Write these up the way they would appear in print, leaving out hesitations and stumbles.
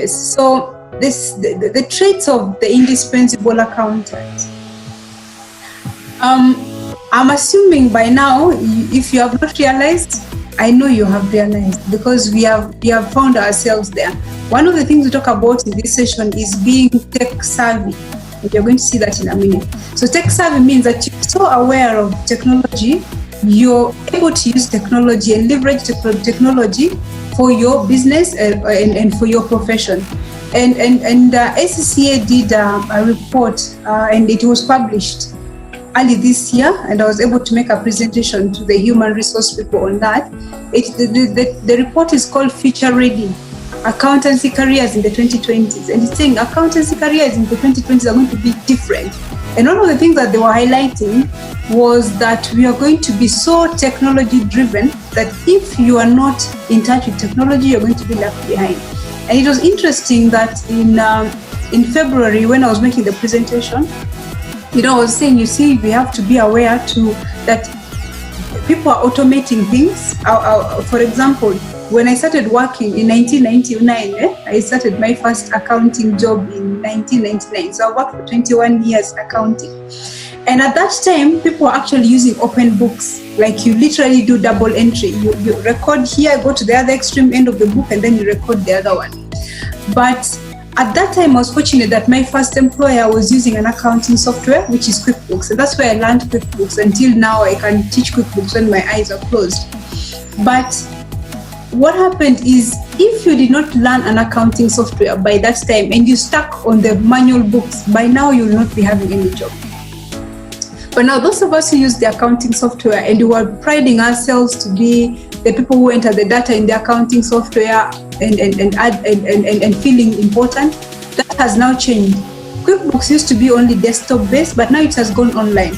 Yes. So the traits of the indispensable accountant. I'm assuming by now, if you have not realized, I know you have realized, because we have found ourselves there. One of the things we talk about in this session is being tech savvy. You're going to see that in a minute. So tech savvy means that you're so aware of technology, you're able to use technology and leverage technology for your business and for your profession. And SCCA did a report, and it was published early this year, and I was able to make a presentation to the human resource people on that. The report is called Future Ready: Accountancy Careers in the 2020s, and it's saying accountancy careers in the 2020s are going to be different. And one of the things that they were highlighting was that we are going to be so technology driven that if you are not in touch with technology, you're going to be left behind. And it was interesting that in February, when I was making the presentation, I was saying, you see, we have to be aware that people are automating things. For example, when I started working in 1999, I started my first accounting job in 1999. So I worked for 21 years accounting. And at that time, people were actually using open books. Like you literally do double entry. You record here, go to the other extreme end of the book, and then you record the other one. But at that time, I was fortunate that my first employer was using an accounting software, which is QuickBooks. And that's where I learned QuickBooks. Until now, I can teach QuickBooks when my eyes are closed. But what happened is, if you did not learn an accounting software by that time and you stuck on the manual books, by now you will not be having any job. But now those of us who use the accounting software and who are priding ourselves to be the people who enter the data in the accounting software and feeling important, that has now changed. QuickBooks used to be only desktop based, but now it has gone online.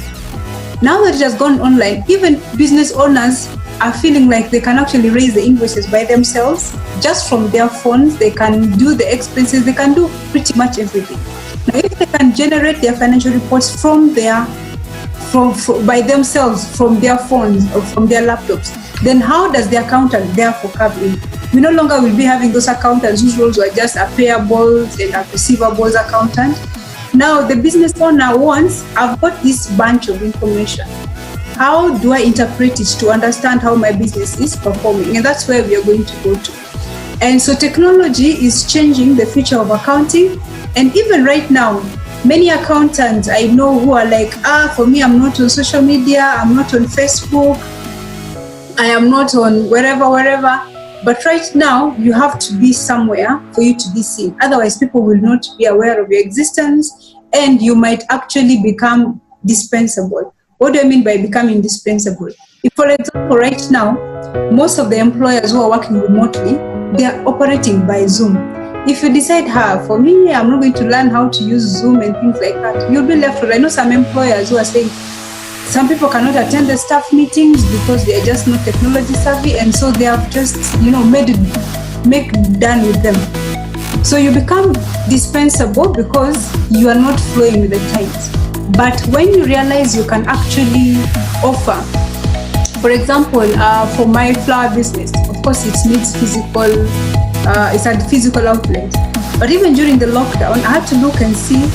Now that it has gone online, even business owners are feeling like they can actually raise the invoices by themselves, just from their phones. They can do the expenses, they can do pretty much everything. Now, if they can generate their financial reports by themselves from their phones or from their laptops, then how does the accountant therefore come in? We no longer will be having those accountants whose roles were just a payables and a receivables accountant. Now the business owner wants, I've got this bunch of information. How do I interpret it to understand how my business is performing? And that's where we are going to go to. And so technology is changing the future of accounting. And even right now, many accountants I know who are like, for me, I'm not on social media, I'm not on Facebook, I am not on wherever. But right now, you have to be somewhere for you to be seen. Otherwise, people will not be aware of your existence, and you might actually become dispensable. What do I mean by becoming dispensable? If, for example, right now, most of the employers who are working remotely, they are operating by Zoom. If you decide, for me, I'm not going to learn how to use Zoom and things like that, you'll be left with. I know some employers who are saying some people cannot attend the staff meetings because they are just not technology savvy, and so they have just, make done with them. So you become dispensable because you are not flowing with the times. But when you realize you can actually offer, for example, for my flower business, of course it needs physical. It's a physical outlet. But even during the lockdown, I had to look and see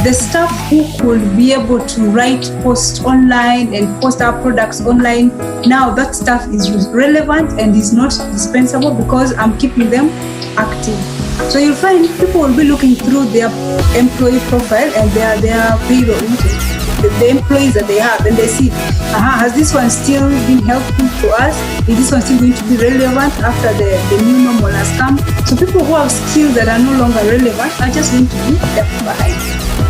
the staff who could be able to write posts online and post our products online. Now that stuff is relevant and is not dispensable because I'm keeping them active. So you'll find people will be looking through their employee profile and their payroll, the employees that they have, and they see, has this one still been helpful to us? Is this one still going to be relevant after the new normal has come? So people who have skills that are no longer relevant are just going to be left behind.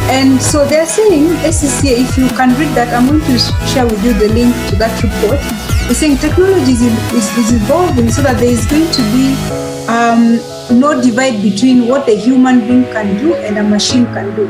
And so they're saying, SCCA, if you can read that, I'm going to share with you the link to that report. It's saying technology is evolving so that there is going to be no divide between what a human being can do and a machine can do.